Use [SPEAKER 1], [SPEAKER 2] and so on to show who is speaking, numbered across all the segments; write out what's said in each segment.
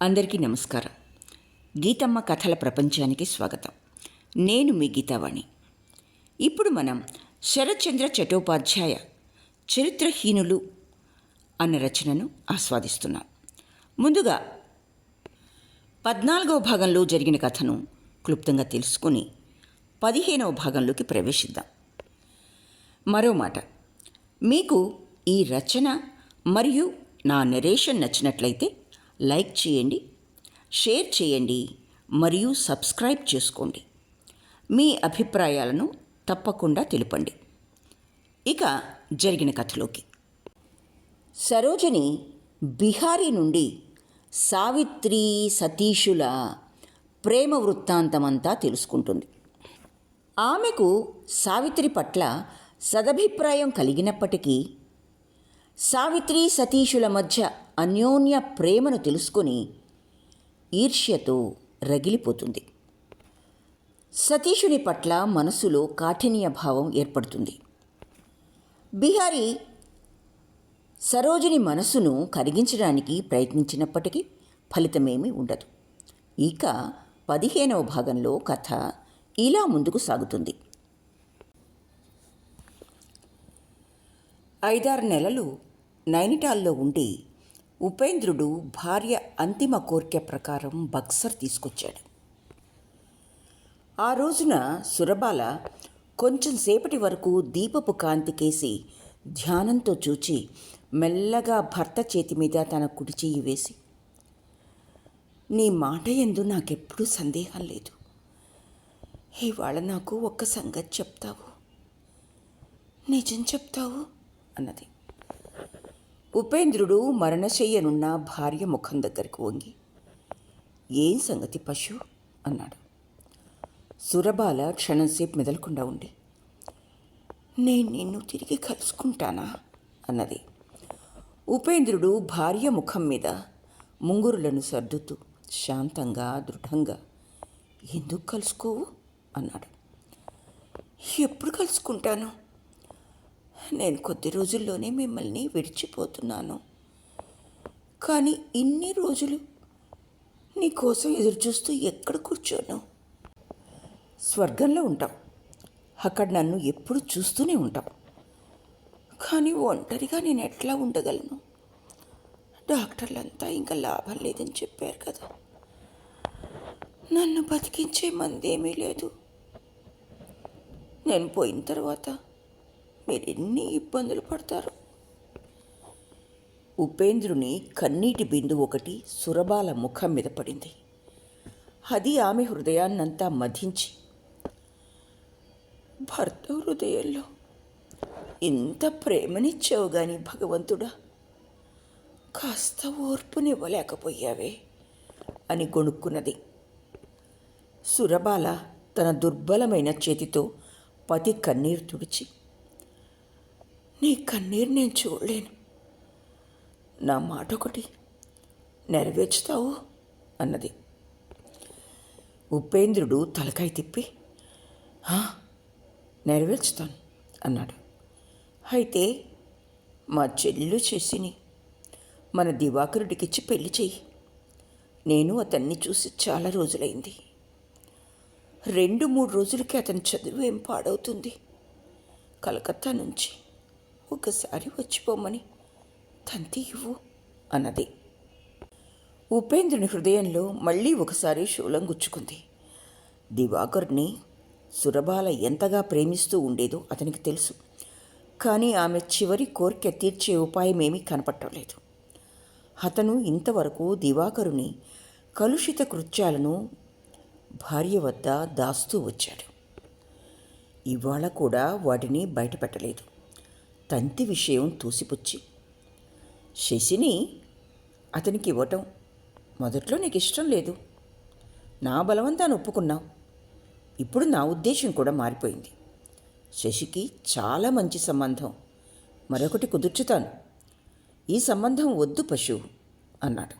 [SPEAKER 1] అందరికీ నమస్కారం. గీతమ్మ కథల ప్రపంచానికి స్వాగతం. నేను మీ గీతావాణి. ఇప్పుడు మనం శరత్చంద్ర చట్టోపాధ్యాయ చరిత్రహీనులు అన్న రచనను ఆస్వాదిస్తున్నాం. ముందుగా 14వ భాగంలో జరిగిన కథను క్లుప్తంగా తెలుసుకుని 15వ భాగంలోకి ప్రవేశిద్దాం. మరో మాట, మీకు ఈ రచన మరియు నా నెరేషన్ నచ్చినట్లయితే లైక్ చేయండి, షేర్ చేయండి మరియు సబ్స్క్రైబ్ చేసుకోండి. మీ అభిప్రాయాలను తప్పకుండా తెలుపండి. ఇక జరిగిన కథలోకి. సరోజిని బిహారీ నుండి సావిత్రి సతీషుల ప్రేమ వృత్తాంతమంతా తెలుసుకుంటుంది. ఆమెకు సావిత్రి పట్ల సదభిప్రాయం కలిగినప్పటికీ సావిత్రి సతీషుల మధ్య అన్యోన్య ప్రేమను తెలుసుకొని ఈర్ష్యతో రగిలిపోతుంది. సతీషుని పట్ల మనసులో కాఠిన్య భావం ఏర్పడుతుంది. బిహారీ సరోజిని మనసును కరిగించడానికి ప్రయత్నించినప్పటికీ ఫలితమేమీ ఉండదు. ఇక 15వ భాగంలో కథ ఇలా ముందుకు సాగుతుంది. 5-6 నెలలు నైనిటాల్లో ఉండి ఉపేంద్రుడు భార్య అంతిమ కోరిక ప్రకారం బక్సర్ తీసుకొచ్చాడు. ఆ రోజున సురబాల కొంచెం సేపటి వరకు దీపపు కాంతికేసి ధ్యానంతో చూచి మెల్లగా భర్త చేతి మీద తన కుడి చెయ్యి వేసి, నీ మాట యందు నాకెప్పుడూ సందేహం లేదు. ఇవాళ నాకు ఒక్క సంగతి చెప్తావు, నిజం చెప్తావు అన్నది. ఉపేంద్రుడు మరణశయ్యనున్న భార్య ముఖం దగ్గరికి వంగి, ఏం సంగతి పశు అన్నాడు. సురబాల క్షణంసేపు మెదలకుండా ఉండి, నేను నిన్ను తిరిగి కలుసుకుంటానా అన్నది. ఉపేంద్రుడు భార్య ముఖం మీద ముంగురులను సర్దుతూ శాంతంగా దృఢంగా, ఎందుకు కలుసుకోవు అన్నాడు. ఎప్పుడు కలుసుకుంటాను? నేను కొద్ది రోజుల్లోనే మిమ్మల్ని విడిచిపోతున్నాను. కానీ ఇన్ని రోజులు నీకోసం ఎదురుచూస్తూ ఎక్కడ కూర్చోను? స్వర్గంలో ఉంటాం, అక్కడ నన్ను ఎప్పుడు చూస్తూనే ఉంటాం. కానీ ఒంటరిగా నేను ఎట్లా ఉండగలను? డాక్టర్లంతా ఇంకా లాభం లేదని చెప్పారు కదా. నన్ను బతికించే మందేమీ లేదు. నేను పోయిన తర్వాత మీరెన్ని ఇబ్బందులు పడతారు. ఉపేంద్రుని కన్నీటి బిందు ఒకటి సురబాల ముఖం మీద పడింది. అది ఆమె హృదయాన్నంతా మధించి, భర్త హృదయంలో ఇంత ప్రేమనిచ్చావు గాని భగవంతుడా, కాస్త ఓర్పునివ్వలేకపోయావే అని గొణుక్కున్నది. సురబాల తన దుర్బలమైన చేతితో పతి కన్నీరు తుడిచి, నీ కన్నీరు నేను చూడలేను, నా మాట ఒకటి నెరవేర్చుతావు అన్నది. ఉపేంద్రుడు తలకాయ తిప్పి, నెరవేర్చుతాను అన్నాడు. అయితే మా చెల్లు చేసిని మన దివాకరుడికిచ్చి పెళ్లి చెయ్యి. నేను అతన్ని చూసి చాలా రోజులైంది. 2-3 రోజులకి అతని చదువు ఏం పాడవుతుంది. కలకత్తా నుంచి ఒకసారి వచ్చిపోమని తంతి ఇవ్వు అన్నది. ఉపేంద్రుని హృదయంలో మళ్ళీ ఒకసారి శూలం గుచ్చుకుంది. దివాకర్ని సురబాల ఎంతగా ప్రేమిస్తూ ఉండేదో అతనికి తెలుసు. కానీ ఆమె చివరి కోరిక తీర్చే ఉపాయమేమీ కనపట్టలేదు. అతను ఇంతవరకు దివాకరుని కలుషిత కృత్యాలను భార్య వద్ద దాస్తూ వచ్చాడు. ఇవాళ కూడా వాటిని బయటపెట్టలేదు. తంతి విషయం తూసిపుచ్చి, శశిని అతనికి ఇవ్వటం మొదట్లో నీకు ఇష్టం లేదు. నా బలవంతాన్ని ఒప్పుకున్నావు. ఇప్పుడు నా ఉద్దేశం కూడా మారిపోయింది. శశికి చాలా మంచి సంబంధం మరొకటి కుదుర్చుతాను. ఈ సంబంధం వద్దు పశు అన్నాడు.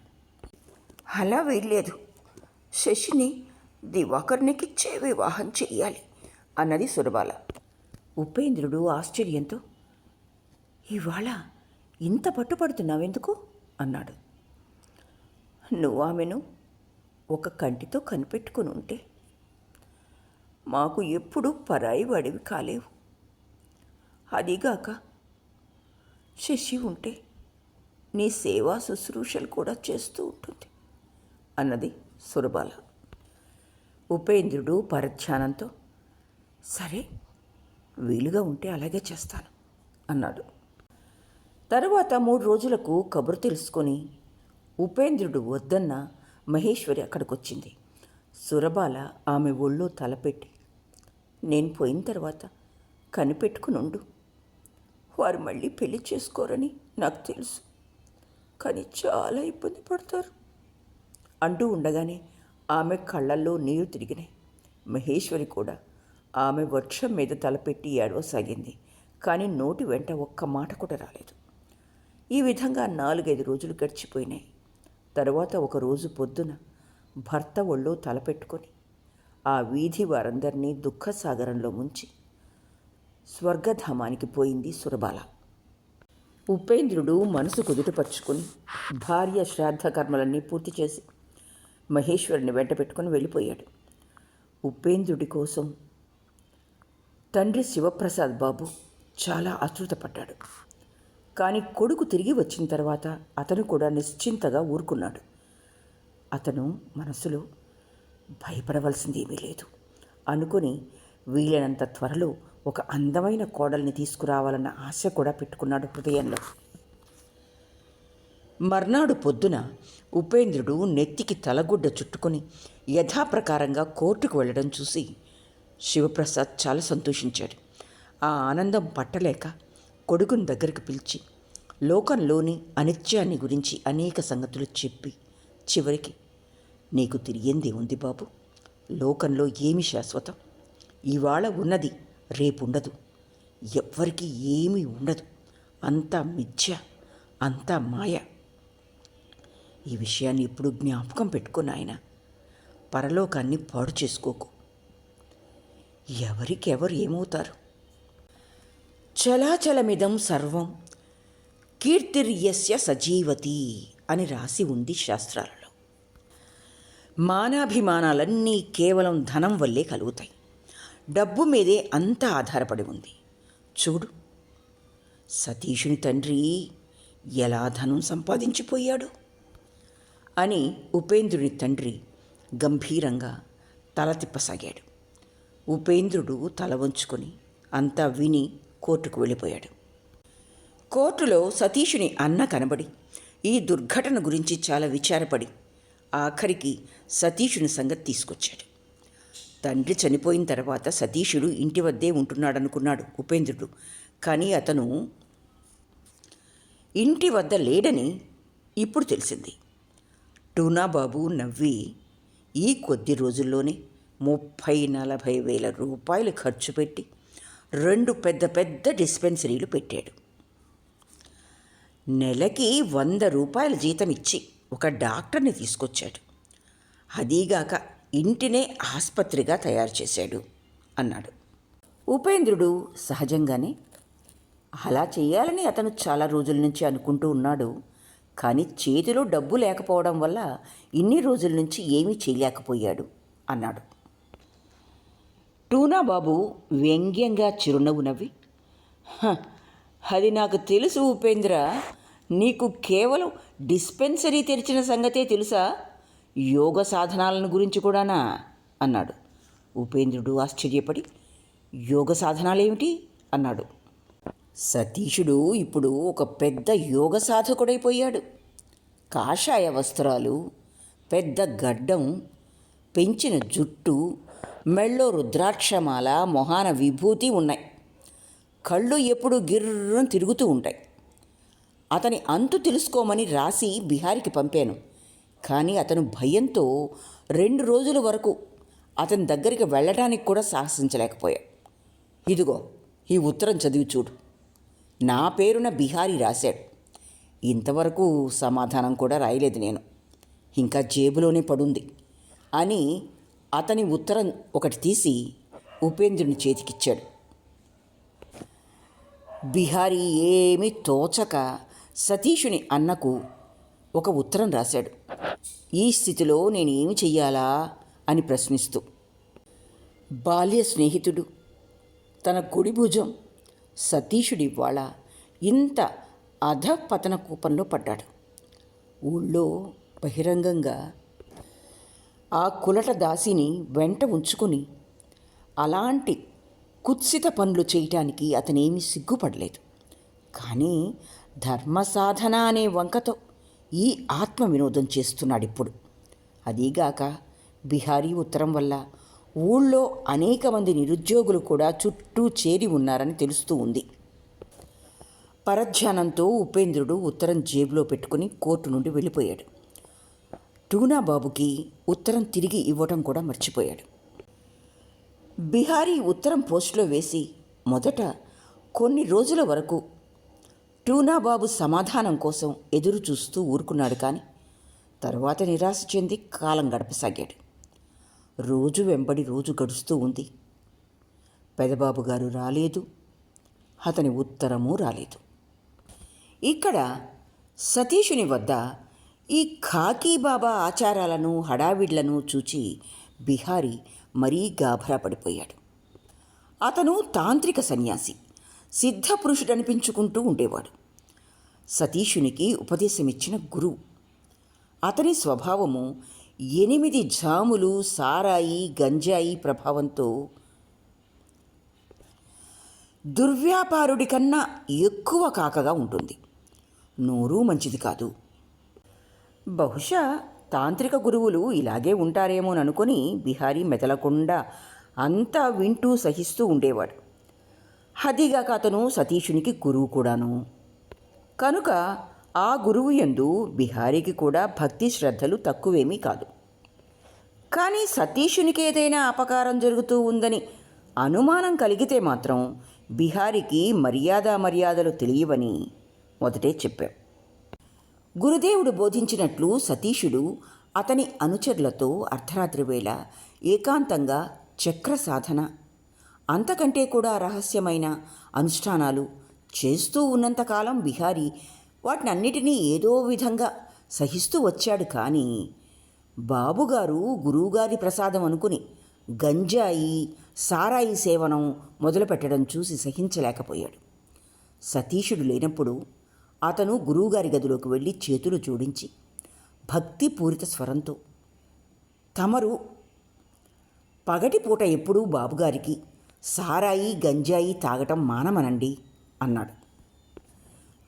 [SPEAKER 1] అలా వీల్లేదు, శశిని దివాకర్నికిచ్చే వివాహం చెయ్యాలి అన్నది సురబాల. ఉపేంద్రుడు ఆశ్చర్యంతో, ఇవాళ ఇంత పట్టుపడుతున్నావెందుకు అన్నాడు. నువ్వు ఆమెను ఒక కంటితో కనిపెట్టుకుని ఉంటే మాకు ఎప్పుడూ పరాయి వాడివి కాలేవు. అదిగాక శశి ఉంటే నీ సేవా శుశ్రూషలు కూడా చేస్తూ ఉంటుంది అన్నది సురబాల. ఉపేంద్రుడు పరధ్యానంతో సరే, వీలుగా ఉంటే అలాగే చేస్తాను అన్నాడు. తరువాత 3 రోజులకు కబురు తెలుసుకొని ఉపేంద్రుడు వద్దన్న మహేశ్వరి అక్కడికొచ్చింది. సురబాల ఆమె ఒళ్ళో తలపెట్టి, నేను పోయిన తర్వాత కనిపెట్టుకునుండు. వారు మళ్ళీ పెళ్లి చేసుకోరని నాకు తెలుసు, కానీ చాలా ఇబ్బంది పడతారు అంటూ ఉండగానే ఆమె కళ్ళల్లో నీరు తిరిగినాయి. మహేశ్వరి కూడా ఆమె వృక్షం మీద తలపెట్టి ఏడవసాగింది. కానీ నోటి వెంట ఒక్క మాట కూడా రాలేదు. ఈ విధంగా 4-5 రోజులు గడిచిపోయినాయి. తరువాత ఒకరోజు పొద్దున భర్త ఒళ్ళో తలపెట్టుకొని ఆ వీధి వారందరినీ దుఃఖసాగరంలో ముంచి స్వర్గధామానికి పోయింది సురబాల. ఉపేంద్రుడు మనసు కుదుటపరుచుకొని భార్య శ్రాద్ధ కర్మలన్నీ పూర్తి చేసి మహేశ్వరిని వెంట పెట్టుకుని వెళ్ళిపోయాడు. ఉపేంద్రుడి కోసం తండ్రి శివప్రసాద్ బాబు చాలా ఆతృతపడ్డాడు. కానీ కొడుకు తిరిగి వచ్చిన తర్వాత అతను కూడా నిశ్చింతగా ఊరుకున్నాడు. అతను మనసులో భయపడవలసింది ఏమీ లేదు అనుకుని వీలైనంత త్వరలో ఒక అందమైన కోడల్ని తీసుకురావాలన్న ఆశ కూడా పెట్టుకున్నాడు హృదయంలో. మర్నాడు పొద్దున ఉపేంద్రుడు నెత్తికి తలగుడ్డ చుట్టుకొని యథాప్రకారంగా కోర్టుకు వెళ్ళడం చూసి శివప్రసాద్ చాలా సంతోషించాడు. ఆ ఆనందం పట్టలేక కొడుకుని దగ్గరికి పిలిచి లోకంలోని అనిత్యాన్ని గురించి అనేక సంగతులు చెప్పి చివరికి, నీకు తిరిగిందే ఉంది బాబు, లోకంలో ఏమి శాశ్వతం, ఇవాళ ఉన్నది రేపుండదు, ఎవ్వరికీ ఏమీ ఉండదు, అంతా మిథ్య, అంతా మాయ. ఈ విషయాన్ని ఇప్పుడు జ్ఞాపకం పెట్టుకుని ఆయన పరలోకాన్ని పాడు చేసుకోకు. ఎవరికెవరు ఏమవుతారు? చలాచలమిదం సర్వం కీర్తిర్యస్య సజీవతి అని రాసి ఉంది శాస్త్రాలలో. మానాభిమానాలన్నీ కేవలం ధనం వల్లే కలుగుతాయి. డబ్బు మీదే అంతా ఆధారపడి ఉంది. చూడు, సతీషుని తండ్రి ఎలా ధనం సంపాదించిపోయాడు అని ఉపేంద్రుని తండ్రి గంభీరంగా తల తిప్పసాగాడు. ఉపేంద్రుడు తల వంచుకొని అంతా విని కోర్టుకు వెళ్ళిపోయాడు. కోర్టులో సతీషుని అన్న కనబడి ఈ దుర్ఘటన గురించి చాలా విచారపడి ఆఖరికి సతీషుని సంగతి తీసుకొచ్చాడు. తండ్రి చనిపోయిన తర్వాత సతీషుడు ఇంటి వద్దే ఉంటున్నాడనుకున్నాడు ఉపేంద్రుడు. కానీ అతను ఇంటి వద్ద లేడని ఇప్పుడు తెలిసింది. టూనాబాబు నవ్వి ఈ కొద్ది రోజుల్లోనే 30-40 వేల రూపాయలు ఖర్చు పెట్టి 2 పెద్ద పెద్ద డిస్పెన్సరీలు పెట్టాడు. నెలకి 100 రూపాయల జీతం ఇచ్చి ఒక డాక్టర్ని తీసుకొచ్చాడు. అదీగాక ఇంటినే ఆసుపత్రిగా తయారు చేశాడు అన్నాడు. ఉపేంద్రుడు సహజంగానే అలా చేయాలని అతను చాలా రోజుల నుంచి అనుకుంటూ ఉన్నాడు. కానీ చేతిలో డబ్బు లేకపోవడం వల్ల ఇన్ని రోజుల నుంచి ఏమీ చేయలేకపోయాడు అన్నాడు. టూనాబాబు వ్యంగ్యంగా చిరునవ్వు నవ్వి, అది నాకు తెలుసు ఉపేంద్ర, నీకు కేవలం డిస్పెన్సరీ తెరిచిన సంగతే తెలుసా, యోగ సాధనాలను గురించి కూడానా అన్నాడు. ఉపేంద్రుడు ఆశ్చర్యపడి, యోగ సాధనాలేమిటి అన్నాడు. సతీషుడు ఇప్పుడు ఒక పెద్ద యోగ సాధకుడైపోయాడు. కాషాయ వస్త్రాలు, పెద్ద గడ్డం, పెంచిన జుట్టు, మెళ్ళో రుద్రాక్షమాల, మొహాన విభూతి ఉన్నాయి. కళ్ళు ఎప్పుడు గిర్రం తిరుగుతూ ఉంటాయి. అతని అంతు తెలుసుకోమని రాసి బిహారికి పంపాను. కానీ అతను భయంతో 2 రోజుల వరకు అతని దగ్గరికి వెళ్ళడానికి కూడా సాహసించలేకపోయా. ఇదిగో ఈ ఉత్తరం చదివి చూడు, నా పేరున బిహారీ రాశాడు. ఇంతవరకు సమాధానం కూడా రాయలేదు నేను, ఇంకా జేబులోనే పడుంది అని అతని ఉత్తరం ఒకటి తీసి ఉపేంద్రుని చేతికిచ్చాడు. బిహారీ ఏమీ తోచక సతీషుని అన్నకు ఒక ఉత్తరం రాశాడు. ఈ స్థితిలో నేనేమి చెయ్యాలా అని ప్రశ్నిస్తూ. బాల్య స్నేహితుడు, తన కుడి భుజం సతీషుడివాళ ఇంత అధపతన కూపంలో పడ్డాడు. ఊళ్ళో బహిరంగంగా ఆ కులట దాసిని వెంట ఉంచుకుని అలాంటి కుత్సిత పనులు చేయటానికి అతనేమీ సిగ్గుపడలేదు. కానీ ధర్మసాధన అనే వంకతో ఈ ఆత్మ వినోదం చేస్తున్నాడిప్పుడు. అదీగాక బిహారీ ఉత్తరం వల్ల ఊళ్ళో అనేక మంది నిరుద్యోగులు కూడా చుట్టూ చేరి ఉన్నారని తెలుస్తూ ఉంది. పరధ్యానంతో ఉపేంద్రుడు ఉత్తరం జేబులో పెట్టుకుని కోర్టు నుండి వెళ్ళిపోయాడు. టూనాబాబుకి ఉత్తరం తిరిగి ఇవ్వటం కూడా మర్చిపోయాడు. బిహారీ ఉత్తరం పోస్టులో వేసి మొదట కొన్ని రోజుల వరకు టూనాబాబు సమాధానం కోసం ఎదురు చూస్తూ ఊరుకున్నాడు. కానీ తర్వాత నిరాశ చెంది కాలం గడపసాగాడు. రోజు వెంబడి రోజు గడుస్తూ ఉంది. పెదబాబు గారు రాలేదు, అతని ఉత్తరము రాలేదు. ఇక్కడ సతీషుని వద్ద ఈ ఖాకీ బాబా ఆచారాలను హడావిడ్లను చూచి బిహారీ మరీ గాభరా పడిపోయాడు. అతను తాంత్రిక సన్యాసి, సిద్ధపురుషుడనిపించుకుంటూ ఉండేవాడు. సతీషునికి ఉపదేశమిచ్చిన గురువు. అతని స్వభావము 8 జాములు సారాయి గంజాయి ప్రభావంతో దుర్వ్యాపారుడి కన్నా ఎక్కువ కాకగా ఉంటుంది. నోరూ మంచిది కాదు. బహుశా తాంత్రిక గురువులు ఇలాగే ఉంటారేమోననుకొని బిహారీ మెదలకుండా అంతా వింటూ సహిస్తూ ఉండేవాడు. అదిగాక అతను సతీషునికి గురువు కూడాను. కనుక ఆ గురువు యందు బిహారీకి కూడా భక్తి శ్రద్ధలు తక్కువేమీ కాదు. కానీ సతీషునికి ఏదైనా అపకారం జరుగుతూ ఉందని అనుమానం కలిగితే మాత్రం బిహారీకి మర్యాదలు తెలియవని మొదటే చెప్పాం. గురుదేవుడు బోధించినట్లు సతీషుడు అతని అనుచరులతో అర్ధరాత్రి వేళ ఏకాంతంగా చక్ర సాధన, అంతకంటే కూడా రహస్యమైన అనుష్ఠానాలు చేస్తూ ఉన్నంతకాలం బిహారీ వాటినన్నిటినీ ఏదో విధంగా సహిస్తూ వచ్చాడు. కానీ బాబుగారు గురువుగారి ప్రసాదం అనుకుని గంజాయి సారాయి సేవనం మొదలుపెట్టడం చూసి సహించలేకపోయాడు. సతీషుడు లేనప్పుడు అతను గురువుగారి గదిలోకి వెళ్ళి చేతులు జోడించి భక్తిపూరిత స్వరంతో, తమరు పగటిపూట ఎప్పుడూ బాబుగారికి సారాయి గంజాయి తాగటం మానమనండి అన్నాడు.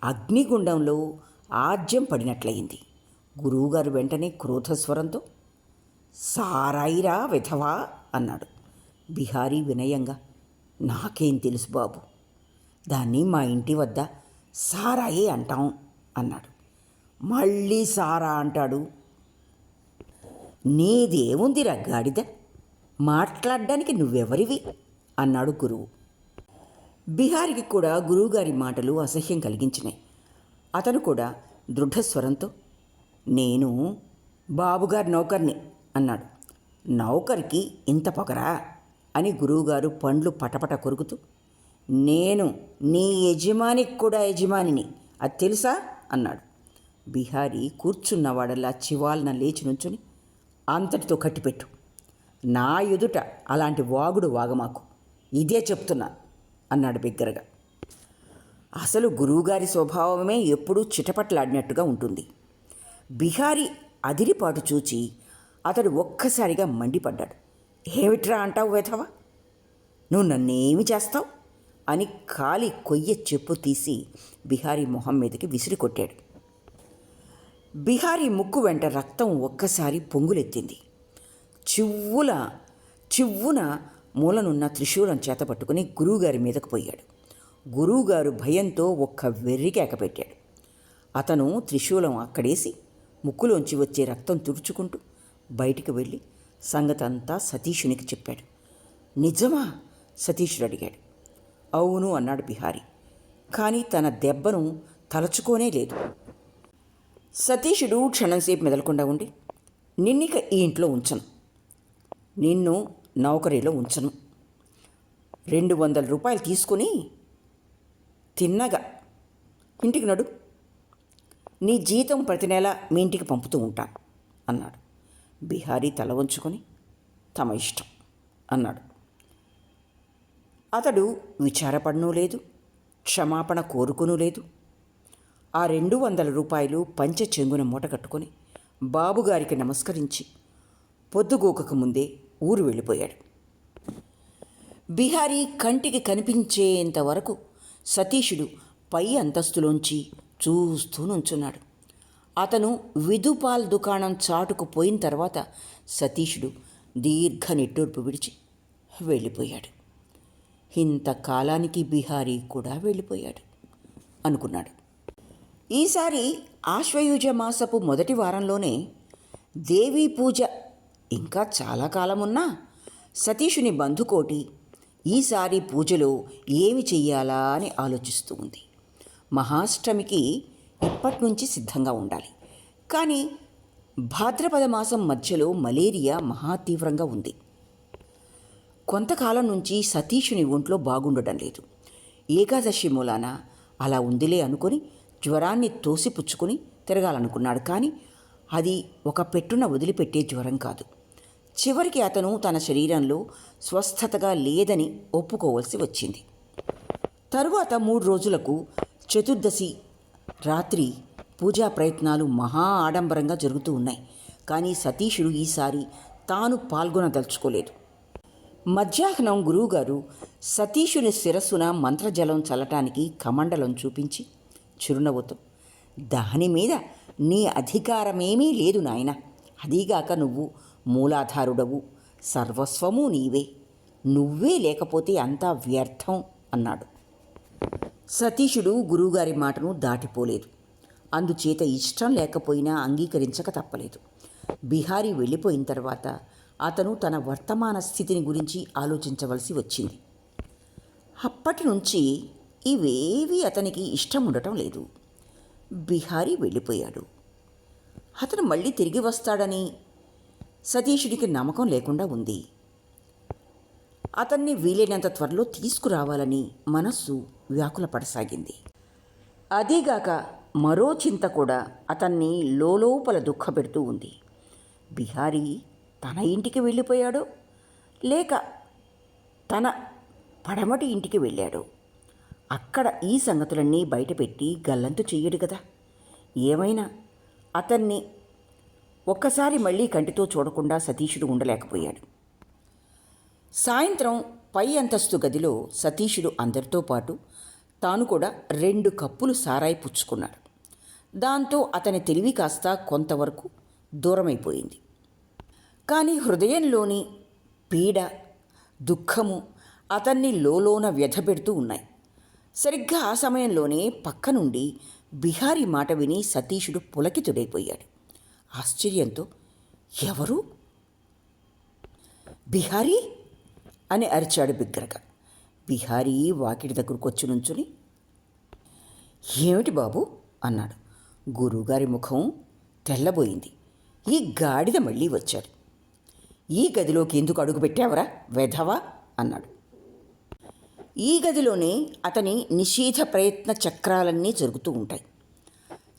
[SPEAKER 1] అగ్నిగుండంలో ఆజ్యం పడినట్లయింది. గురువుగారు వెంటనే క్రోధస్వరంతో, సారాయిరా విధవా అన్నాడు. బిహారీ వినయంగా, నాకేం తెలుసు బాబు, దాన్ని మా ఇంటి వద్ద సారాయే అంటాం అన్నాడు. మళ్ళీ సారా అంటాడు. నీదేముందిరా గాడిద, మాట్లాడడానికి నువ్వెవరివి అన్నాడు గురువు. బిహారీకి కూడా గురువుగారి మాటలు అసహ్యం కలిగించినాయి. అతను కూడా దృఢస్వరంతో, నేను బాబుగారి నౌకర్ని అన్నాడు. నౌకరికి ఇంత పొగరా అని గురువుగారు పండ్లు పటపట కొరుకుతూ, నేను నీ యజమానికి కూడా యజమానిని, అది తెలుసా అన్నాడు. బిహారీ కూర్చున్నవాడల్లా చివాలన లేచి నుంచుని, అంతటితో కట్టిపెట్టు, నా ఎదుట అలాంటి వాగుడు వాగమాకు, ఇదే చెప్తున్నా అన్నాడు బిగ్గరగా. అసలు గురువుగారి స్వభావమే ఎప్పుడూ చిటపట్లాడినట్టుగా ఉంటుంది. బిహారీ అదిరిపాటు చూచి అతడు ఒక్కసారిగా మండిపడ్డాడు. ఏమిట్రా అంటావు వెధవా, నువ్వు నన్నేమి చేస్తావు అని కాలి కొయ్య చెప్పు తీసి బిహారీ మొహం మీదకి విసిరి కొట్టాడు. బిహారీ ముక్కు వెంట రక్తం ఒక్కసారి పొంగులెత్తింది. చివ్వున మూలనున్న త్రిశూలం చేతపట్టుకుని గురువుగారి మీదకు పోయాడు. గురువుగారు భయంతో ఒక్క వెర్రికేక పెట్టాడు. అతను త్రిశూలం అక్కడేసి ముక్కులోంచి వచ్చే రక్తం తుడుచుకుంటూ బయటికి వెళ్ళి సంగతంతా సతీషునికి చెప్పాడు. నిజమా సతీషుడు అడిగాడు. అవును అన్నాడు బిహారీ. కానీ తన దెబ్బను తలచుకోనే లేదు. సతీషుడు క్షణంసేపు మెదలకుండా ఉండి, నిన్నిక ఈ ఇంట్లో ఉంచను, నిన్ను నౌకరీలో ఉంచను, 200 రూపాయలు తీసుకుని తిన్నగా ఇంటికి నడు, నీ జీతం ప్రతి నెల మీ ఇంటికి పంపుతూ ఉంటాను అన్నాడు. బిహారీ తల వంచుకొని తమ ఇష్టం అన్నాడు. అతడు విచారపడనూ లేదు, క్షమాపణ కోరుకునూ లేదు. ఆ 200 రూపాయలు పంచె చెంగున మూట కట్టుకొని బాబుగారికి నమస్కరించి పొద్దుగూకకు ముందే ఊరు వెళ్ళిపోయాడు. బిహారీ కంటికి కనిపించేంత వరకు సతీషుడు పై అంతస్తులోంచి చూస్తూ నుంచున్నాడు. అతను విధుపాల్ దుకాణం చాటుకు పోయిన తర్వాత సతీషుడు దీర్ఘ నిట్టూర్పు విడిచి వెళ్ళిపోయాడు. ఇంతకాలానికి బిహారీ కూడా వెళ్ళిపోయాడు అనుకున్నాడు. ఈసారి ఆశ్వయుజ మాసపు మొదటి వారంలోనే దేవీ పూజ ఇంకా చాలా కాలమున్నా సతీషుని బంధుకోటి ఈసారి పూజలో ఏమి చెయ్యాలా అని ఆలోచిస్తూ ఉంది. మహాష్టమికి ఇప్పటినుంచి సిద్ధంగా ఉండాలి. కానీ భాద్రపద మాసం మధ్యలో మలేరియా మహా తీవ్రంగా ఉంది. కొంతకాలం నుంచి సతీషుని ఒంట్లో బాగుండటం లేదు. ఏకాదశి మూలాన అలా ఉందిలే అనుకొని జ్వరాన్ని తోసిపుచ్చుకొని తిరగాలనుకున్నాడు. కానీ అది ఒక పెట్టున వదిలిపెట్టే జ్వరం కాదు. చివరికి అతను తన శరీరంలో స్వస్థతగా లేదని ఒప్పుకోవలసి వచ్చింది. తరువాత 3 రోజులకు చతుర్దశి రాత్రి పూజా ప్రయత్నాలు మహా ఆడంబరంగా జరుగుతూ ఉన్నాయి. కానీ సతీషుడు ఈసారి తాను పాల్గొనదలుచుకోలేదు. మధ్యాహ్నం గురువుగారు సతీషుని శిరస్సున మంత్రజలం చల్లటానికి కమండలం చూపించి చిరునవ్వుతో, దాని మీద నీ అధికారమేమీ లేదు నాయన. అదీగాక నువ్వు మూలాధారుడవు, సర్వస్వము నీవే. నువ్వే లేకపోతే అంతా వ్యర్థం అన్నాడు. సతీషుడు గురువుగారి మాటను దాటిపోలేదు. అందుచేత ఇష్టం లేకపోయినా అంగీకరించక తప్పలేదు. బిహారీ వెళ్ళిపోయిన తర్వాత అతను తన వర్తమాన స్థితిని గురించి ఆలోచించవలసి వచ్చింది. అప్పటి నుంచి ఇవేవీ అతనికి ఇష్టం ఉండటం లేదు. బిహారీ వెళ్ళిపోయాడు. అతను మళ్ళీ తిరిగి వస్తాడని సతీషుడికి నమ్మకం లేకుండా ఉంది. అతన్ని వీలైనంత త్వరలో తీసుకురావాలని మనస్సు వ్యాకులపడసాగింది. అదీగాక మరో చింత కూడా అతన్ని లోలోపల దుఃఖపెడుతూ ఉంది. బిహారీ తన ఇంటికి వెళ్ళిపోయాడో లేక తన పడమటి ఇంటికి వెళ్ళాడో అక్కడ ఈ సంగతులన్నీ బయటపెట్టి గల్లంతు చెయ్యడు కదా. ఏమైనా అతన్ని ఒక్కసారి మళ్ళీ కంటితో చూడకుండా సతీషుడు ఉండలేకపోయాడు. సాయంత్రం పై అంతస్తు గదిలో సతీషుడు అందరితో పాటు తాను కూడా 2 కప్పులు సారాయి పుచ్చుకున్నాడు. దాంతో అతని తెలివి కాస్త కొంతవరకు దూరమైపోయింది. కానీ హృదయంలోని పీడ, దుఃఖము అతన్ని లోలోన వ్యధపెడుతూ ఉన్నాయి. సరిగ్గా ఆ సమయంలోనే పక్క నుండి బిహారీ మాట విని సతీషుడు పులకితుడైపోయాడు. ఆశ్చర్యంతో, ఎవరు? బిహారీ అని అరిచాడు బిగ్గరగా. బిహారీ వాకిటి దగ్గరకు వచ్చి నుంచుని, ఏమిటి బాబు అన్నాడు. గురువుగారి ముఖం తెల్లబోయింది. ఈ గాడిద మళ్ళీ వచ్చాడు. ఈ గదిలోకి ఎందుకు అడుగుపెట్టావరా వెధవా అన్నాడు. ఈ గదిలోనే అతని నిషేధ ప్రయత్న చక్రాలన్నీ జరుగుతూ ఉంటాయి.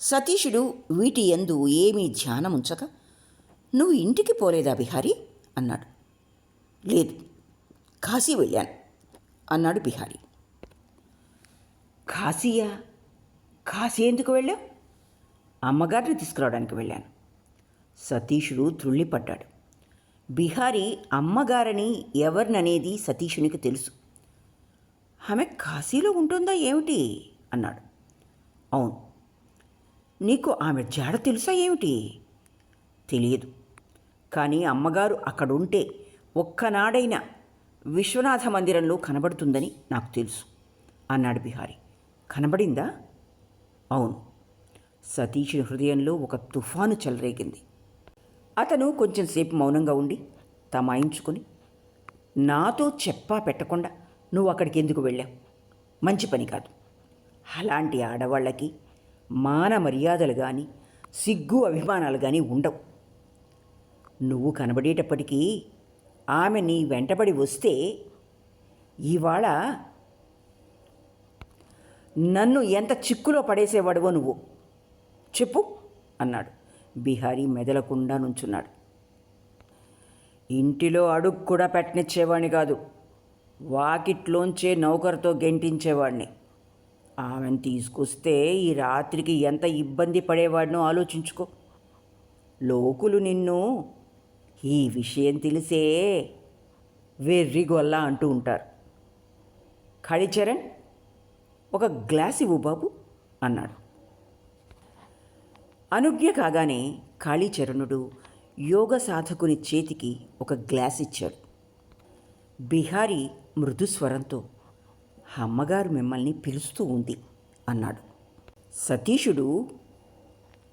[SPEAKER 1] సతీషుడు వీటి యందు ఏమీ ధ్యానముంచక, నువ్వు ఇంటికి పోలేదా బిహారీ అన్నాడు. లేదు, కాశీ వెళ్ళాను అన్నాడు బిహారీ. కాశీయా? కాశీ ఎందుకు వెళ్ళావు? అమ్మగారిని తీసుకురావడానికి వెళ్ళాను. సతీషుడు త్రుళ్ళిపడ్డాడు. బిహారీ అమ్మగారని ఎవరిననేది సతీషునికి తెలుసు. ఆమె కాశీలో ఉంటుందా ఏమిటి అన్నాడు. అవును. నీకు ఆమె జాడ తెలుసా ఏమిటి? తెలియదు. కానీ అమ్మగారు అక్కడుంటే ఒక్కనాడైనా విశ్వనాథ మందిరంలో కనబడుతుందని నాకు తెలుసు అన్నాడు బిహారీ. కనబడిందా? అవును. సతీషుని హృదయంలో ఒక తుఫాను చెలరేగింది. అతను కొంచెంసేపు మౌనంగా ఉండి తమాయించుకొని, నాతో చెప్పా పెట్టకుండా నువ్వు అక్కడికి ఎందుకు వెళ్ళావు? మంచి పని కాదు. అలాంటి ఆడవాళ్ళకి మాన మర్యాదలు కానీ సిగ్గు అభిమానాలు కానీ ఉండవు. నువ్వు కనబడేటప్పటికీ ఆమె నీ వెంటబడి వస్తే ఇవాళ నన్ను ఎంత చిక్కులో పడేసేవాడువో నువ్వు. చెప్పు అన్నాడు. బిహారీ మెదలకుండా నుంచున్నాడు. ఇంటిలో అడుగు కూడా పెట్టనిచ్చేవాణ్ణి కాదు. వాకిట్లోంచే నౌకరుతో గెంటించేవాడిని. ఆమెను తీసుకొస్తే ఈ రాత్రికి ఎంత ఇబ్బంది పడేవాడినో ఆలోచించుకో. లోకులు నిన్ను ఈ విషయం తెలిసే వెర్రిగొల్ల అంటూ ఉంటారు. కాళీచరణ్, ఒక గ్లాస్ ఇవ్వు బాబు అన్నాడు. అనుజ్ఞ కాగానే కాళీచరణుడు యోగ సాధకుని చేతికి ఒక గ్లాస్ ఇచ్చాడు. బిహారీ మృదుస్వరంతో, అమ్మగారు మిమ్మల్ని పిలుస్తూ ఉంది అన్నాడు. సతీషుడు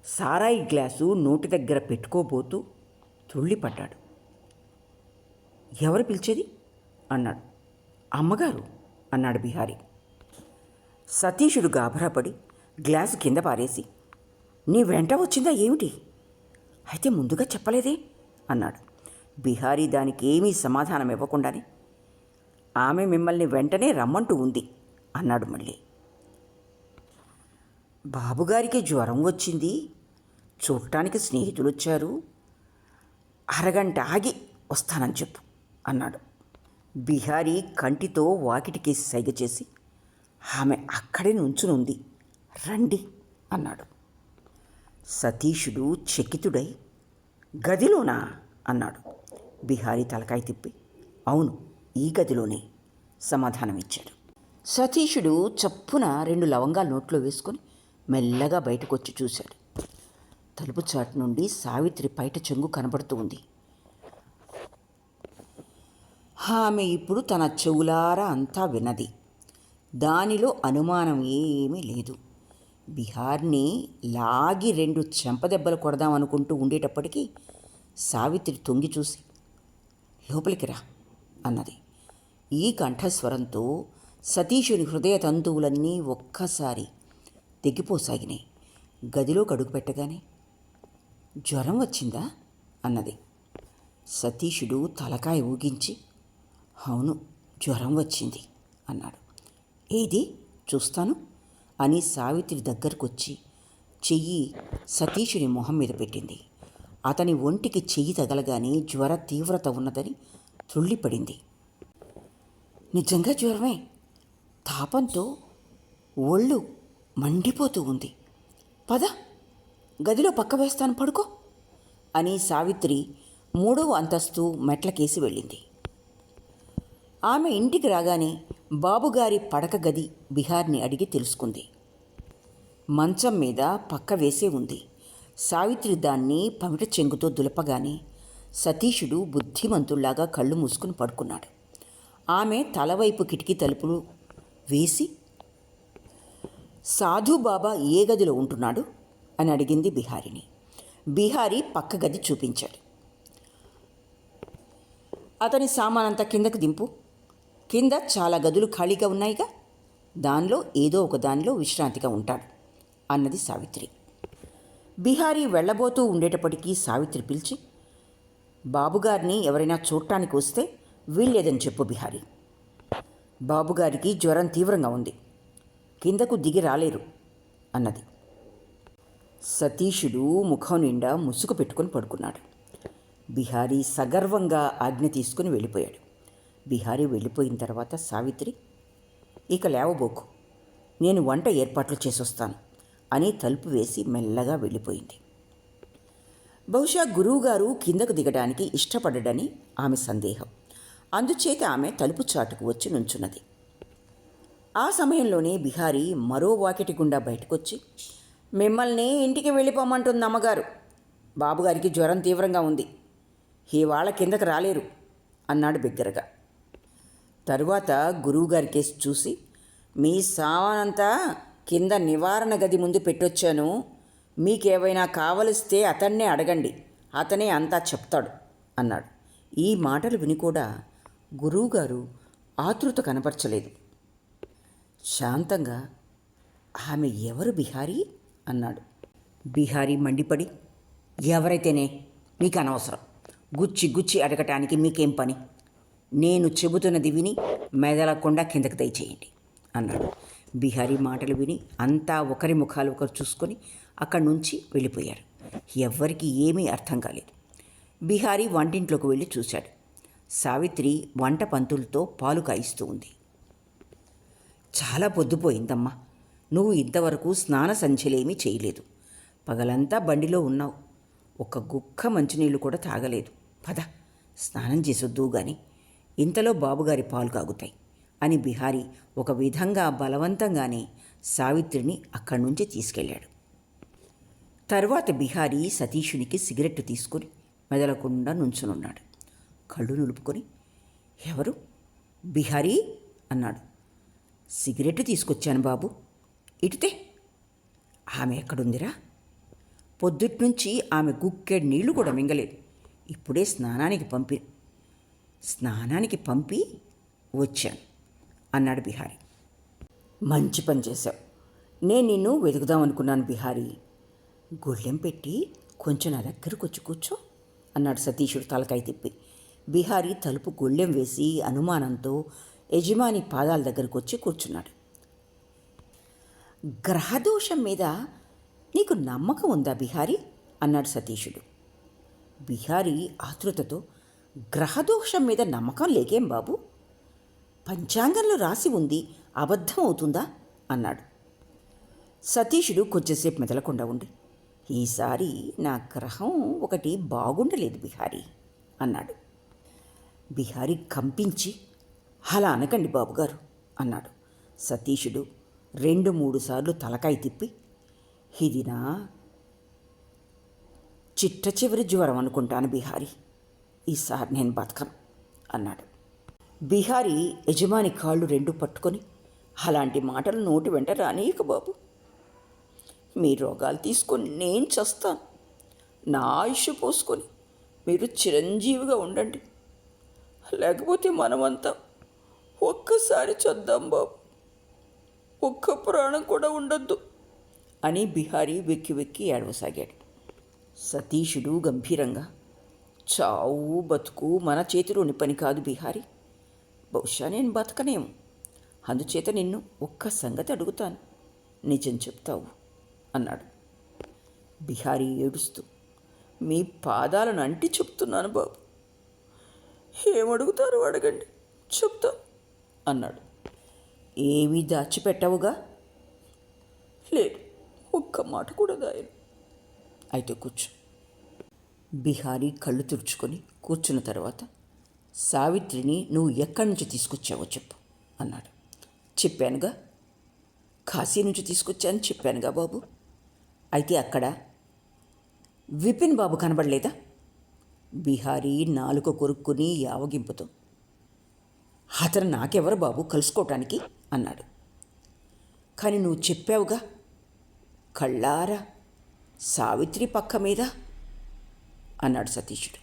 [SPEAKER 1] సారాయి గ్లాసు నోటి దగ్గర పెట్టుకోబోతూ తుళ్ళిపడ్డాడు. ఎవరు పిలిచేది అన్నాడు. అమ్మగారు అన్నాడు బిహారీ. సతీషుడు గాభరాపడి గ్లాసు కింద పారేసి, నీ వెంట వచ్చిందా ఏమిటి? అయితే ముందుగా చెప్పలేదే అన్నాడు. బిహారీ దానికి ఏమీ సమాధానం ఇవ్వకుండానే, ఆమె మిమ్మల్ని వెంటనే రమ్మంటూ ఉంది అన్నాడు మళ్ళీ. బాబుగారికి జ్వరం వచ్చింది, చూడటానికి స్నేహితులు వచ్చారు, అరగంట ఆగి వస్తానని చెప్పు అన్నాడు. బిహారీ కంటితో వాకిటికి సైగ చేసి, ఆమె అక్కడే నుంచునుంది, రండి అన్నాడు. సతీషుడు చకితుడై, గదిలోనా అన్నాడు. బిహారీ తలకాయ తిప్పి, అవును, ఈ గదిలోనే సమాధానమిచ్చాడు. సతీషుడు చప్పున 2 లవంగాలు నోట్లో వేసుకొని మెల్లగా బయటకు వచ్చి చూశాడు. తలుపు చాటు నుండి సావిత్రి పైట చెంగు కనబడుతూ ఉంది. ఆమె ఇప్పుడు తన చెవులారా అంతా విన్నది. దానిలో అనుమానం ఏమీ లేదు. బిహార్ని లాగి 2 చెంపదెబ్బలు కొడదామనుకుంటూ ఉండేటప్పటికీ సావిత్రి తొంగి చూసి, లోపలికి రా అన్నది. ఈ కంఠస్వరంతో సతీషుని హృదయ తంతువులన్నీ ఒక్కసారి తెగిపోసాగినాయి. గదిలోకి అడుగుపెట్టగానే, జ్వరం వచ్చిందా అన్నది. సతీషుడు తలకాయ ఊగించి, అవును, జ్వరం వచ్చింది అన్నాడు. ఏది చూస్తాను అని సావిత్రి దగ్గరకొచ్చి చెయ్యి సతీషుని మొహం మీద పెట్టింది. అతని ఒంటికి చెయ్యి తగలగానే జ్వర తీవ్రత ఉన్నదని తుళ్ళిపడింది. నిజంగా జ్వరమే, తాపంతో ఒళ్ళు మండిపోతూ ఉంది. పద, గదిలో పక్క వేస్తాను, పడుకో అని సావిత్రి 3వ అంతస్తు మెట్లకేసి వెళ్ళింది. ఆమె ఇంటికి రాగానే బాబుగారి పడక గది బిహార్ని అడిగి తెలుసుకుంది. మంచం మీద పక్క వేసే ఉంది. సావిత్రి దాన్ని పమిట చెంగుతో దులపగానే సతీషుడు బుద్ధిమంతుల్లాగా కళ్ళు మూసుకుని పడుకున్నాడు. ఆమె తలవైపు కిటికీ తలుపులు వేసి, సాధుబాబా ఏ గదిలో ఉంటున్నాడు అని అడిగింది బిహారీని. బిహారీ పక్క గది చూపించాడు. అతని సామానంతా కిందకు దింపు, కింద చాలా గదులు ఖాళీగా ఉన్నాయిగా, దానిలో ఏదో ఒక దానిలో విశ్రాంతిగా ఉంటాడు అన్నది సావిత్రి. బిహారీ వెళ్ళబోతూ ఉండేటప్పటికీ సావిత్రి పిలిచి, బాబుగారిని ఎవరైనా చూడటానికి వస్తే వీల్లేదని చెప్పు బిహారీ. బాబుగారికి జ్వరం తీవ్రంగా ఉంది, కిందకు దిగి రాలేరు అన్నది. సతీషుడు ముఖం నిండా ముసుగు పెట్టుకొని పడుకున్నాడు. బిహారీ సగర్వంగా ఆజ్ఞ తీసుకుని వెళ్ళిపోయాడు. బిహారీ వెళ్ళిపోయిన తర్వాత సావిత్రి, ఇక లేవబోకు, నేను వంట ఏర్పాట్లు చేసొస్తాను అని తలుపు వేసి మెల్లగా వెళ్ళిపోయింది. బహుశా గురువుగారు కిందకు దిగడానికి ఇష్టపడడని ఆమె సందేహం. అందుచేత ఆమె తలుపు చాటుకు వచ్చి నుంచున్నది. ఆ సమయంలోనే బిహారీ మరో వాకిటి గుండా బయటకొచ్చి, మిమ్మల్ని ఇంటికి వెళ్ళిపోమంటుంది అమ్మగారు, బాబుగారికి జ్వరం తీవ్రంగా ఉంది, ఇవాళ కిందకు రాలేరు అన్నాడు బిగ్గరగా. తరువాత గురువుగారి కేసు చూసి, మీ సామానంతా కింద నివారణ గది ముందు పెట్టొచ్చాను, మీకేవైనా కావలిస్తే అతన్నే అడగండి, అతనే అంతా చెప్తాడు అన్నాడు. ఈ మాటలు విని కూడా గురువుగారు ఆతృత కనపరచలేదు. శాంతంగా, ఆమె ఎవరు బిహారీ అన్నాడు. బిహారీ మండిపడి, ఎవరైతేనే మీకు అనవసరం, గుచ్చి గుచ్చి అడగటానికి మీకేం పని, నేను చెబుతున్నది విని మెదలకుండా కిందకి దయచేయండి అన్నాడు. బిహారీ మాటలు విని అంతా ఒకరి ముఖాలు ఒకరు చూసుకొని అక్కడి నుంచి వెళ్ళిపోయారు. ఎవ్వరికీ ఏమీ అర్థం కాలేదు. బిహారీ వంటింట్లోకి వెళ్ళి చూశాడు. సావిత్రి వంట పంతులతో పాలు కాయిస్తూ ఉంది. చాలా పొద్దుపోయిందమ్మా, నువ్వు ఇంతవరకు స్నాన సంధ్యలేమీ చేయలేదు. పగలంతా బండిలో ఉన్నావు. ఒక్క గుక్క మంచినీళ్ళు కూడా తాగలేదు. పద, స్నానం చేసొద్దు గాని, ఇంతలో బాబుగారి పాలు కాగుతాయి అని బిహారీ ఒక విధంగా బలవంతంగానే సావిత్రిని అక్కడి నుంచి తీసుకెళ్ళాడు. తర్వాత బిహారీ సతీషునికి సిగరెట్టు తీసుకుని మెదలకుండా నుంచునున్నాడు. కళ్ళు నులుపుకొని, ఎవరు? బిహారీ అన్నాడు. సిగరెట్టు తీసుకొచ్చాను బాబు, ఇటుతే. ఆమె ఎక్కడుందిరా? పొద్దుట్నుంచి ఆమె గుక్కెడు నీళ్లు కూడా మింగలేదు. ఇప్పుడే స్నానానికి పంపి వచ్చాను అన్నాడు బిహారీ. మంచి పని చేశావు. నేను నిన్ను వెతుకుదామనుకున్నాను బిహారీ. గొళ్ళెం పెట్టి కొంచెం నా దగ్గరకు వచ్చి కూర్చో అన్నాడు సతీషుడు తలకాయ తిప్పి. బిహారీ తలుపు గొళ్ళెం వేసి అనుమానంతో యజమాని పాదాల దగ్గరకు వచ్చి కూర్చున్నాడు. గ్రహదోషం మీద నీకు నమ్మకం ఉందా బిహారీ అన్నాడు సతీషుడు. బిహారీ ఆతృతతో, గ్రహదోషం మీద నమ్మకం లేకేం బాబు? పంచాంగంలో రాసి ఉంది, అబద్ధం అవుతుందా అన్నాడు. సతీషుడు కొంచెంసేపు మెదలకుండా ఉండి, ఈసారి నా గ్రహం ఒకటి బాగుండలేదు బిహారీ అన్నాడు. బిహారీ కంపించి, అలా అనకండి బాబుగారు అన్నాడు. సతీషుడు 2-3 సార్లు తలకాయ తిప్పి, ఇది నా చిట్ట చివరి జ్వరం అనుకుంటాను బిహారీ, ఈసారి నేను బతకను అన్నాడు. బిహారీ యజమాని కాళ్ళు 2 పట్టుకొని, అలాంటి మాటలు నోటి వెంట రానీయక బాబు. మీ రోగాలు తీసుకొని నేను చస్తాను. నా ఆయుష్ పోసుకొని మీరు చిరంజీవిగా ఉండండి. లేకపోతే మనమంతా ఒక్కసారి చద్దాం బాబు, ఒక్క ప్రాణం కూడా ఉండొద్దు అని బిహారీ వెక్కి వెక్కి ఏడవసాగాడు. సతీషుడు గంభీరంగా, చావు బతుకు మన చేతిలోని పని కాదు బిహారీ. బహుశా నేను బతకనేమో. అందుచేత నిన్ను ఒక్క సంగతి అడుగుతాను, నిజం చెప్తావు అన్నాడు. బిహారీ ఏడుస్తూ, మీ పాదాలను అంటి చెప్తున్నాను బాబు, ఏమడుగుతారో అడగండి, చెప్తా అన్నాడు. ఏమీ దాచిపెట్టవుగా? లేదు, ఒక్క మాట కూడా దాయను. అయితే కూర్చో. బిహారీ కళ్ళు తుడుచుకొని కూర్చున్న తర్వాత, సావిత్రిని నువ్వు ఎక్కడి నుంచి తీసుకొచ్చావో చెప్పు అన్నాడు. చెప్పానుగా, కాశీ నుంచి తీసుకొచ్చాను చెప్పానుగా బాబు. అయితే అక్కడ విపిన్ బాబు కనబడలేదా? బిహారీ నాలుక కొరుక్కుని యావగింపుతో, అతను నాకెవరు బాబు కలుసుకోవటానికి అన్నాడు. కానీ నువ్వు చెప్పావుగా, కళ్ళారా సావిత్రి పక్క మీద అన్నాడు సతీషుడు.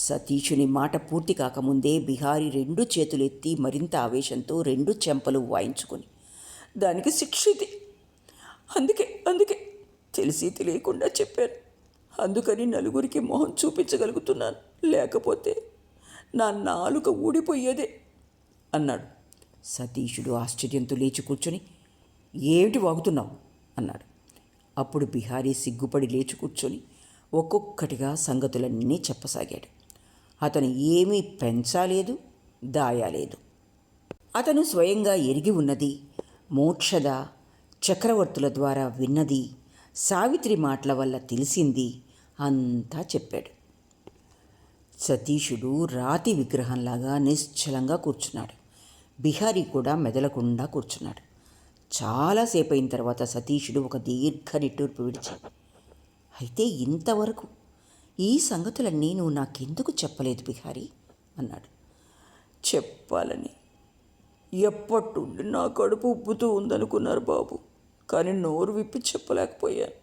[SPEAKER 1] సతీషుని మాట పూర్తి కాకముందే బిహారీ 2 చేతులు ఎత్తి మరింత ఆవేశంతో 2 చెంపలు వాయించుకొని, దానికి శిక్ష ఇది. అందుకే తెలిసి తెలియకుండా చెప్పాను. అందుకని నలుగురికి మొహం చూపించగలుగుతున్నాను, లేకపోతే నా నాలుక ఊడిపోయేదే అన్నాడు. సతీషుడు ఆశ్చర్యంతో లేచి కూర్చొని, ఏమిటి వాగుతున్నావు అన్నాడు. అప్పుడు బిహారీ సిగ్గుపడి లేచి కూర్చొని ఒక్కొక్కటిగా సంగతులన్నీ చెప్పసాగాడు. అతను ఏమీ పెంచాలేదు, దాయాలేదు. అతను స్వయంగా ఎరిగి ఉన్నది, మోక్షద చక్రవర్తుల ద్వారా విన్నది, సావిత్రి మాటల వల్ల తెలిసింది అంతా చెప్పాడు. సతీషుడు రాతి విగ్రహంలాగా నిశ్చలంగా కూర్చున్నాడు. బిహారీ కూడా మెదలకుండా కూర్చున్నాడు. చాలాసేపు అయిన తర్వాత సతీషుడు ఒక దీర్ఘ నిట్టూర్పు విడిచి, అయితే ఇంతవరకు ఈ సంగతులన్నీ నువ్వు నాకెందుకు చెప్పలేదు బిహారీ అన్నాడు. చెప్పాలని ఎప్పటినుండి నా కడుపు ఉబ్బుతూ ఉందనుకున్నారు బాబు, కానీ నోరు విప్పి చెప్పలేకపోయాను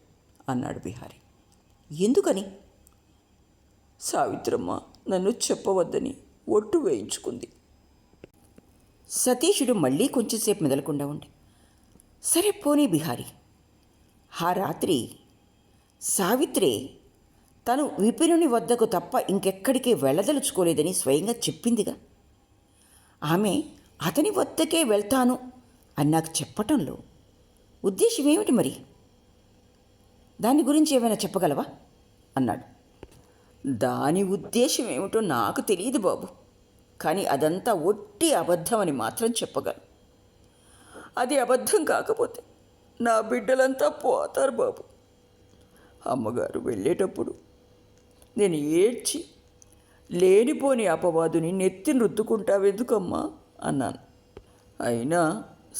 [SPEAKER 1] అన్నాడు బిహారీ. ఎందుకని? సావిత్రమ్మ నన్ను చెప్పవద్దని ఒట్టు వేయించుకుంది. సతీషుడు మళ్ళీ కొంచెంసేపు మెదలకుండా ఉండి, సరే పోనీ బిహారీ, ఆ రాత్రి సావిత్రి తను విపినుని వద్దకు తప్ప ఇంకెక్కడికి వెళ్ళదలుచుకోలేదని స్వయంగా చెప్పిందిగా. ఆమె అతని వద్దకే వెళ్తాను అని నాకు చెప్పటంలో ఉద్దేశం ఏమిటి మరి? దాని గురించి ఏమైనా చెప్పగలవా అన్నాడు. దాని ఉద్దేశం ఏమిటో నాకు తెలియదు బాబు, కానీ అదంతా ఒట్టి అబద్ధం అని మాత్రం చెప్పగలను. అది అబద్ధం కాకపోతే నా బిడ్డలంతా పోతారు బాబు. అమ్మగారు వెళ్ళేటప్పుడు నేను ఏడ్చి లేనిపోని అపవాదుని నెత్తిని రుద్దుకుంటావెందుకమ్మా అన్నాను. అయినా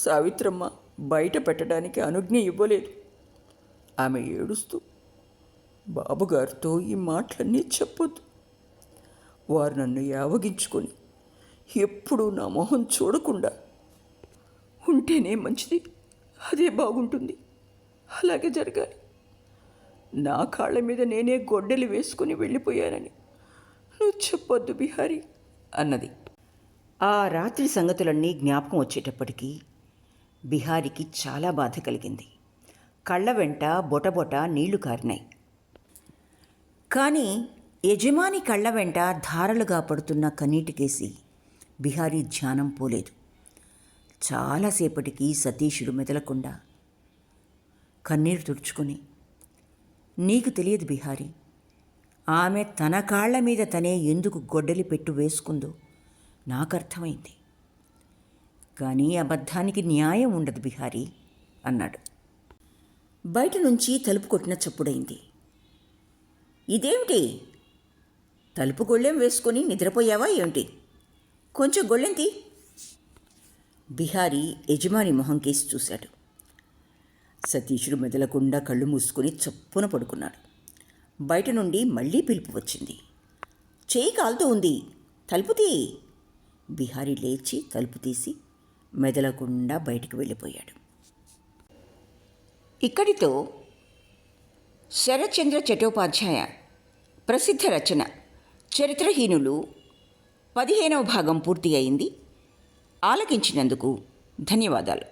[SPEAKER 1] సావిత్రమ్మ బయట పెట్టడానికి అనుజ్ఞ ఇవ్వలేదు. ఆమె ఏడుస్తూ, బాబుగారితో ఈ మాటలన్నీ చెప్పొద్దు, వారు నన్ను యావగించుకొని ఎప్పుడూ నా మొహం చూడకుండా ఉంటేనే మంచిది, అదే బాగుంటుంది, అలాగే జరగాలి. నా కాళ్ళ మీద నేనే గొడ్డలి వేసుకుని వెళ్ళిపోయానని నువ్వు చెప్పొద్దు బిహారీ అన్నది. ఆ రాత్రి సంగతులన్నీ జ్ఞాపకం వచ్చేటప్పటికీ బిహారీకి చాలా బాధ కలిగింది. కళ్ళ వెంట బొటబొట నీళ్లు కారినాయి. కానీ యజమాని కళ్ళ వెంట ధారలుగా పడుతున్న కన్నీటికేసి బిహారీ ధ్యానం పోలేదు. చాలాసేపటికి సతీషుడు మెదలకుండా కన్నీరు తుడుచుకొని, నీకు తెలియదు బిహారీ, ఆమె తన కాళ్ల మీద తనే ఎందుకు గొడ్డలి పెట్టు వేసుకుందో నాకు అర్థమైంది. కానీ అబద్ధానికి న్యాయం ఉండదు బిహారీ అన్నాడు. బయట నుంచి తలుపు కొట్టిన చప్పుడైంది. ఇదేమిటి, తలుపు గొళ్ళెం వేసుకొని నిద్రపోయావా ఏమిటి? కొంచెం గొళ్ళెం తీ. బిహారీ యజమాని మొహం కేసి చూశాడు. సతీషుడు మెదలకుండా కళ్ళు మూసుకొని చప్పున పడుకున్నాడు. బయట నుండి మళ్ళీ పిలుపు వచ్చింది. చేయి కాలుతూ ఉంది, తలుపు తీ. బిహారీ లేచి తలుపు తీసి మెదలకుండా బయటికి వెళ్ళిపోయాడు. ఇక్కడితో శరత్చంద్ర చట్టోపాధ్యాయ ప్రసిద్ధ రచన చరిత్రహీనులు 15వ భాగం పూర్తి అయింది. ఆలకించినందుకు ధన్యవాదాలు.